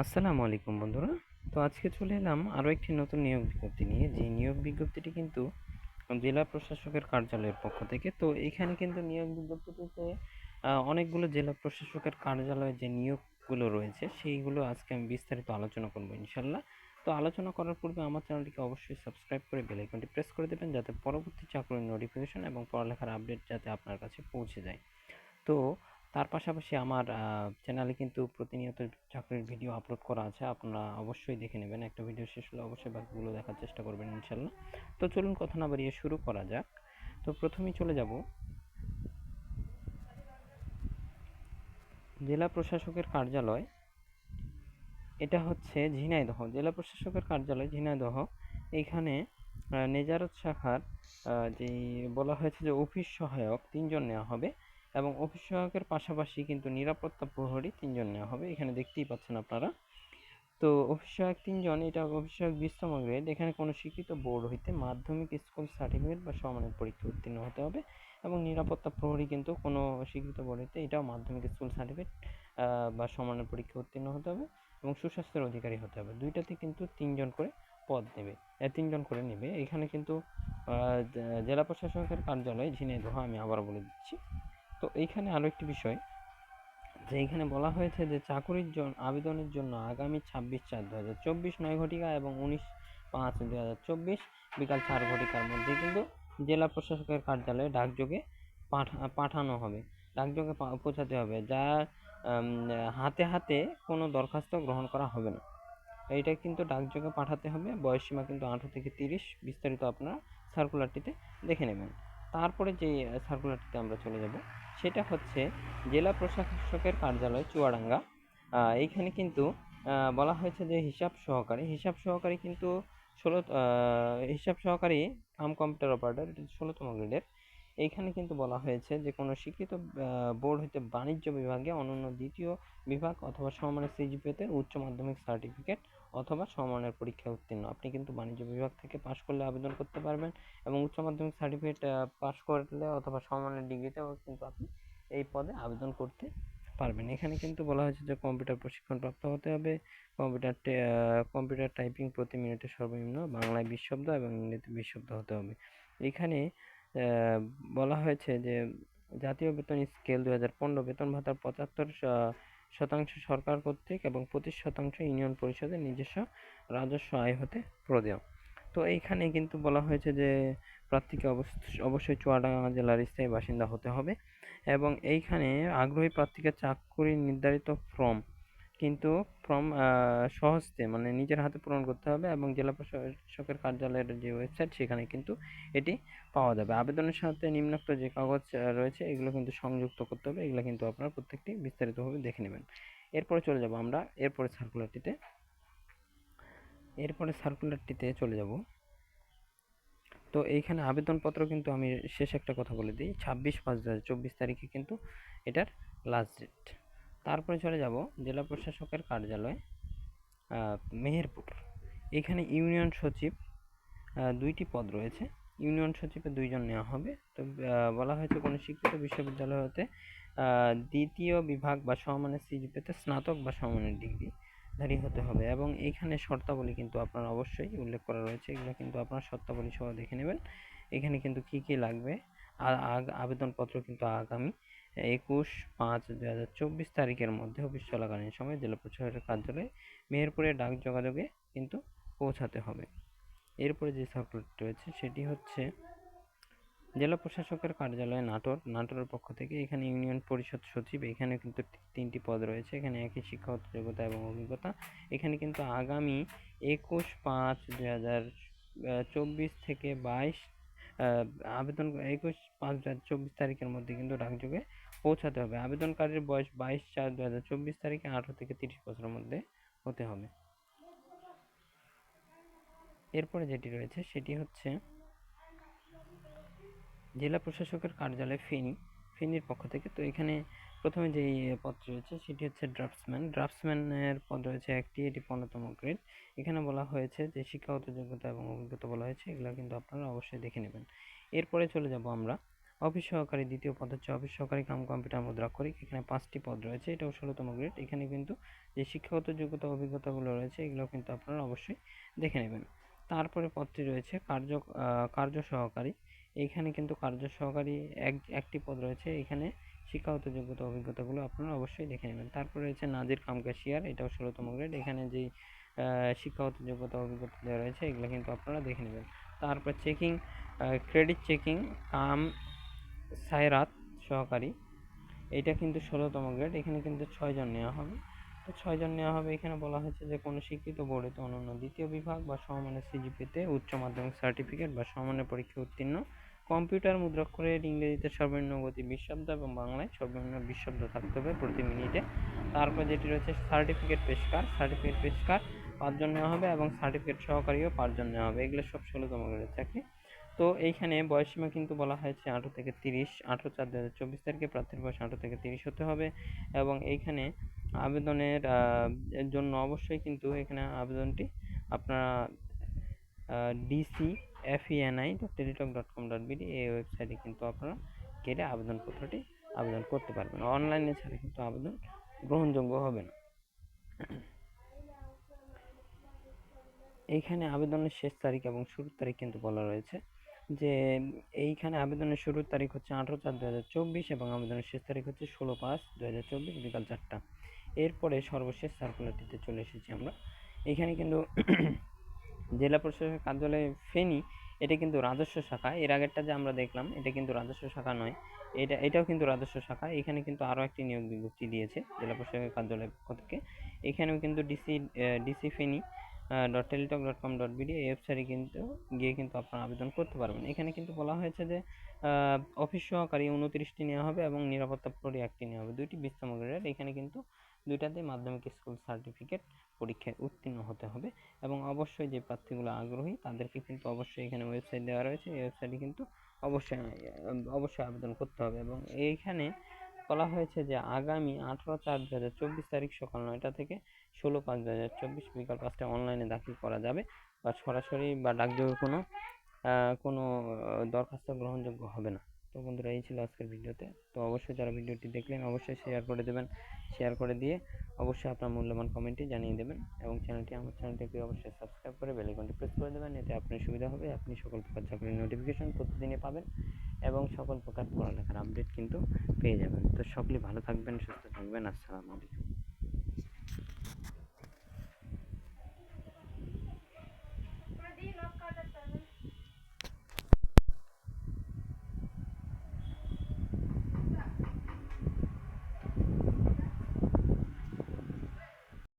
আসসালামু আলাইকুম বন্ধুরা। তো আজকে চলে এলাম আরও একটি নতুন নিয়োগ বিজ্ঞপ্তি নিয়ে। যে নিয়োগ বিজ্ঞপ্তিটি কিন্তু জেলা প্রশাসকের কার্যালয়ের পক্ষ থেকে। তো এখানে কিন্তু নিয়োগ বিজ্ঞপ্তিতে অনেকগুলো জেলা প্রশাসকের কার্যালয়ে যে নিয়োগগুলো রয়েছে সেইগুলো আজকে আমি বিস্তারিত আলোচনা করব ইনশাল্লাহ। তো আলোচনা করার পূর্বে আমার চ্যানেলটিকে অবশ্যই সাবস্ক্রাইব করে বেল আইকনটি প্রেস করে দেবেন, যাতে পরবর্তী চাকরির নোটিফিকেশন এবং পড়ালেখার আপডেট যাতে আপনার কাছে পৌঁছে যায়। তো তার পাশাপাশি আমার চ্যানেলে কিন্তু প্রতিনিয়ত চাকরির ভিডিও আপলোড করা আছে, আপনারা অবশ্যই দেখে নেবেন। একটা ভিডিও শেষ হলে অবশ্যই বাকিগুলো দেখার চেষ্টা করবেন ইনশাল্লাহ। তো চলুন কথা না বাড়িয়ে শুরু করা যাক। তো প্রথমেই চলে যাব জেলা প্রশাসকের কার্যালয়। এটা হচ্ছে ঝিনাইদহ, জেলা প্রশাসকের কার্যালয় ঝিনাইদহ। এইখানে নেজারত শাখার যেই বলা হয়েছে যে অফিস সহায়ক 3 জন নেওয়া হবে, এবং অফিস সহায়কের পাশাপাশি কিন্তু নিরাপত্তা প্রহরী 3 জন নেওয়া হবে। এখানে দেখতেই পাচ্ছেন আপনারা। তো অফিস সহায়ক 3 জন, এটা অফিস সহায়ক 20তম গ্রেড। এখানে কোনো স্বীকৃত বোর্ড হইতে মাধ্যমিক স্কুল সার্টিফিকেট বা সমমানের পরীক্ষা উত্তীর্ণ হতে হবে। এবং নিরাপত্তা প্রহরী কিন্তু কোনো স্বীকৃত বোর্ড হইতে এটাও মাধ্যমিক স্কুল সার্টিফিকেট বা সমমানের পরীক্ষা উত্তীর্ণ হতে হবে এবং সুস্বাস্থ্যের অধিকারী হতে হবে। দুইটাতে কিন্তু 3 জন করে পদ নেবে, 3 জন করে নেবে। এখানে কিন্তু জেলা প্রশাসকের কার্যালয় ঝিনাইদহ, আমি আবার বলে দিচ্ছি। তো এইখানে আরও একটি বিষয়, যে এইখানে বলা হয়েছে যে চাকুরির জন্য আবেদনের জন্য আগামী 26/4/2024 9 ঘটিকা এবং 19/5/2024 বিকাল 4 ঘটিকার মধ্যে কিন্তু জেলা প্রশাসকের কার্যালয়ে ডাকযোগে পাঠানো হবে, ডাকযোগে পৌঁছাতে হবে। যা হাতে হাতে কোনো দরখাস্ত গ্রহণ করা হবে না, এইটা কিন্তু ডাকযোগে পাঠাতে হবে। বয়সসীমা কিন্তু 18 থেকে 30। বিস্তারিত আপনারা সার্কুলারটিতে দেখে নেবেন। তারপরে যে সার্কুলারটিতে আমরা চলে যাব, সেটা হচ্ছে জেলা প্রশাসকের কার্যালয় চুয়াডাঙ্গা। এইখানে কিন্তু বলা হয়েছে যে হিসাব সহকারী কিন্তু হিসাব সহকারী কাম কম্পিউটার অপারেটর, 16তম গ্রেডের। এইখানে কিন্তু বলা হয়েছে যে কোনো স্বীকৃত বোর্ড হইতে বাণিজ্য বিভাগে অনন্য দ্বিতীয় বিভাগ অথবা সমমানের সিজিপিএতে উচ্চ মাধ্যমিক সার্টিফিকেট অথবা সমমানের পরীক্ষায় উত্তীর্ণ। আপনি কিন্তু বাণিজ্য বিভাগ থেকে পাশ করলে আবেদন করতে পারবেন, এবং উচ্চ মাধ্যমিক সার্টিফিকেট পাশ করলে অথবা সমমানের ডিগ্রিতেও কিন্তু আপনি এই পদে আবেদন করতে পারবেন। এখানে কিন্তু বলা হয়েছে যে কম্পিউটার প্রশিক্ষণ প্রাপ্ত হতে হবে। কম্পিউটার টাইপিং প্রতি মিনিটে সর্বনিম্ন বাংলায় 20 শব্দ এবং ইংরেজিতে 20 শব্দ হতে হবে। এখানে বলা হয়েছে যে জাতীয় বেতন স্কেল 2015 বেতন ভাতার 75% সরকার কর্তৃক এবং 25% ইউনিয়ন পরিষদের নিজস্ব রাজস্ব আয় হতে প্রদেয়। তো এইখানে কিন্তু বলা হয়েছে যে প্রার্থীকে অবশ্যই চুয়াডাঙ্গা জেলার স্থায়ী বাসিন্দা হতে হবে, এবং এইখানে আগ্রহী প্রার্থীকে চাকরির নির্ধারিত ফর্ম স্বহস্তে মানে নিজের হাতে পূরণ করতে হবে, এবং জেলা প্রশাসকের কার্যালয়ের যে ওয়েবসাইট সেখানে কিন্তু এটি পাওয়া যাবে। আবেদনের সাথে নিম্নোক্ত যে কাগজ রয়েছে এগুলো কিন্তু সংযুক্ত করতে হবে। এগুলো কিন্তু আপনারা প্রত্যেকটি বিস্তারিতভাবে দেখে নেবেন। এরপরে চলে যাব আমরা এরপরে সার্কুলারটিতে চলে যাব। তো এইখানে আবেদনপত্র কিন্তু আমি শেষ একটা কথা বলে দিই, 26/5/2024 তারিখে কিন্তু এটার লাস্ট ডেট। তারপরে চলে যাব জেলা প্রশাসকের কার্যালয় মেহেরপুর। এখানে ইউনিয়ন সচিব 2টি পদ রয়েছে। ইউনিয়ন সচিবে 2 জন নেওয়া হবে। তো বলা হয়েছে কোনো স্বীকৃত বিশ্ববিদ্যালয় হতে দ্বিতীয় বিভাগ বা সমমানের সিজিপিএতে স্নাতক বা সমমানের ডিগ্রিধারী হতে হবে, এবং এইখানে শর্তাবলী কিন্তু আপনারা অবশ্যই উল্লেখ করা রয়েছে। এগুলো কিন্তু আপনারা শর্তাবলী সহ দেখে নেবেন। এখানে কিন্তু কি কি লাগবে। আবেদনপত্র কিন্তু আগামী 21/5/2024 তারিখের মধ্যে অফিস চলাকালীন সময় জেলা প্রশাসকের কার্যালয়ে মেহেরপুরে ডাক যোগাযোগে কিন্তু পৌঁছাতে হবে। এরপরে যে সার্কুলারটি রয়েছে সেটি হচ্ছে জেলা প্রশাসকের কার্যালয় নাটোরের পক্ষ থেকে। এখানে ইউনিয়ন পরিষদ সচিব, এখানে কিন্তু 3টি পদ রয়েছে। এখানে একই শিক্ষাগত যোগ্যতা এবং অভিজ্ঞতা। এখানে কিন্তু আগামী 21/5/2024 থেকে 22 আবেদন 21/5/2024 তারিখের মধ্যে কিন্তু ডাকযোগে পৌঁছাতে হবে। আবেদনকারীর বয়স 22/4/2024 তারিখে 18 থেকে 30 বছরের মধ্যে হতে হবে। এরপরে যেটি রয়েছে সেটি হচ্ছে জেলা প্রশাসকের কার্যালয় ফেনীর পক্ষ থেকে। তো এখানে প্রথমে যেই পদটি রয়েছে সেটি হচ্ছে ড্রাফটসম্যানের পদ রয়েছে একটি, এটি 15তম গ্রেড। এখানে বলা হয়েছে যে শিক্ষাগত যোগ্যতা এবং অভিজ্ঞতা বলা হয়েছে, এগুলো কিন্তু আপনারা অবশ্যই দেখে নেবেন। এরপরে চলে যাব আমরা অফিস সহকারী দ্বিতীয় পদ হচ্ছে অফিস সহকারী কাম কম্পিউটার মুদ্রাক্ষরিক। এখানে 5টি পদ রয়েছে, এটাও 16তম গ্রেড। এখানে কিন্তু যে শিক্ষাগত যোগ্যতা অভিজ্ঞতাগুলো রয়েছে এগুলো কিন্তু আপনারা অবশ্যই দেখে নেবেন। তারপরে পদটি রয়েছে কার্য সহকারী। এইখানে কিন্তু কার্য সহকারী একটি পদ রয়েছে, এখানে শিক্ষাগত যোগ্যতা অভিজ্ঞতাগুলো আপনারা অবশ্যই দেখে নেবেন। তারপরে রয়েছে নাজির কাম ক্যাশিয়ার, এটাও 16তম গ্রেড। এখানে যেই শিক্ষাগত যোগ্যতা অভিজ্ঞতা দেওয়া রয়েছে এগুলো কিন্তু আপনারা দেখে নেবেন। তারপর ক্রেডিট চেকিং কাম সায়রাত সহকারী, এটা কিন্তু 16তম গ্রেড। এখানে কিন্তু 6 জন নেওয়া হবে। তো 6 জন নেওয়া হবে। এখানে বলা হয়েছে যে কোনো স্বীকৃত বোর্ডে অনন্য দ্বিতীয় বিভাগ বা সমমানের সিজিপিতে উচ্চ মাধ্যমিক সার্টিফিকেট বা সমমানের পরীক্ষায় উত্তীর্ণ, কম্পিউটার মুদ্রাক্ষরের ইংরেজিতে সর্বনিম্ন গতি 20 শব্দ এবং বাংলায় সর্বনিম্ন 20 শব্দ থাকতে হবে প্রতি মিনিটে। তারপর যেটি রয়েছে সার্টিফিকেট পেশকার 5 জন নেওয়া হবে এবং সার্টিফিকেট সহকারীও 5 জন নেওয়া হবে। এগুলো সব 16তম গ্রেডের চাকরি। তো এইখানে বয়সসীমা কিন্তু বলা হয়েছে 18 থেকে 30, 18/4/2024 তারিখে প্রার্থীর বয়স 18 থেকে 30 হতে হবে। এবং এইখানে আবেদনের জন্য অবশ্যই কিন্তু এখানে আবেদনটি আপনারা dcfeni.teletalk.com.bd এই ওয়েবসাইটে কিন্তু আপনারা গেলে আবেদনপত্রটি আবেদন করতে পারবেন। অনলাইনে ছাড়া কিন্তু আবেদন গ্রহণযোগ্য হবে না। এইখানে আবেদনের শেষ তারিখ এবং শুরুর তারিখ কিন্তু বলা রয়েছে যে এইখানে আবেদনের শুরুর তারিখ হচ্ছে 18/4/2024 এবং আবেদনের শেষ তারিখ হচ্ছে 16/5/2024 বিকাল 4টা। এরপরে সর্বশেষ সার্কুলারটিতে চলে এসেছি আমরা। এখানে কিন্তু জেলা প্রশাসক কার্যালয় ফেনী, এটা কিন্তু রাজস্ব শাখা। এর আগেরটা যে আমরা দেখলাম এটা কিন্তু রাজস্ব শাখা নয়, এটাও কিন্তু রাজস্ব শাখা। এখানে কিন্তু আরও একটি নিয়োগ বিজ্ঞপ্তি দিয়েছে জেলা প্রশাসকের কার্যালয়ের পক্ষ থেকে। এখানেও কিন্তু ডিসি ফেনী .teletalk.com.bd এই ওয়েবসাইটে কিন্তু গিয়ে কিন্তু আপনারা আবেদন করতে পারবেন। এখানে কিন্তু বলা হয়েছে যে অফিস সহকারী 29টি নেওয়া হবে এবং নিরাপত্তা প্রহরী 1টি নেওয়া হবে, 2টি 20তম গ্রেডের। এখানে কিন্তু দুইটাতেই মাধ্যমিক স্কুল সার্টিফিকেট পরীক্ষায় উত্তীর্ণ হতে হবে এবং অবশ্যই যে প্রার্থীগুলো আগ্রহী তাদেরকে কিন্তু অবশ্যই এখানে ওয়েবসাইট দেওয়া রয়েছে, এই ওয়েবসাইটে কিন্তু অবশ্যই আবেদন করতে হবে। এবং এইখানে বলা হয়েছে যে আগামী 18/4/2024 তারিখ সকাল 9টা থেকে 16/5/2024 বিকাল 5টায় অনলাইনে দাখিল করা যাবে, বা সরাসরি বা ডাকযোগে কোনো দরখাস্ত গ্রহণযোগ্য হবে না। তো বন্ধুরা, এই ছিল আজকের ভিডিওতে। তো অবশ্যই যারা ভিডিওটি দেখলেন অবশ্যই শেয়ার করে দেবেন, শেয়ার করে দিয়ে অবশ্যই আপনার মূল্যবান কমেন্টে জানিয়ে দেবেন এবং আমার চ্যানেলটিকে অবশ্যই সাবস্ক্রাইব করে বেল আইকনটি প্রেস করে দেবেন। এতে আপনার সুবিধা হবে, আপনি সকল প্রকার চাকরির নোটিফিকেশন প্রতিদিনই পাবেন এবং সকল প্রকার পড়ালেখার আপডেট কিন্তু পেয়ে যাবেন। তো সকলেই ভালো থাকবেন, সুস্থ থাকবেন। আসসালামু আলাইকুম।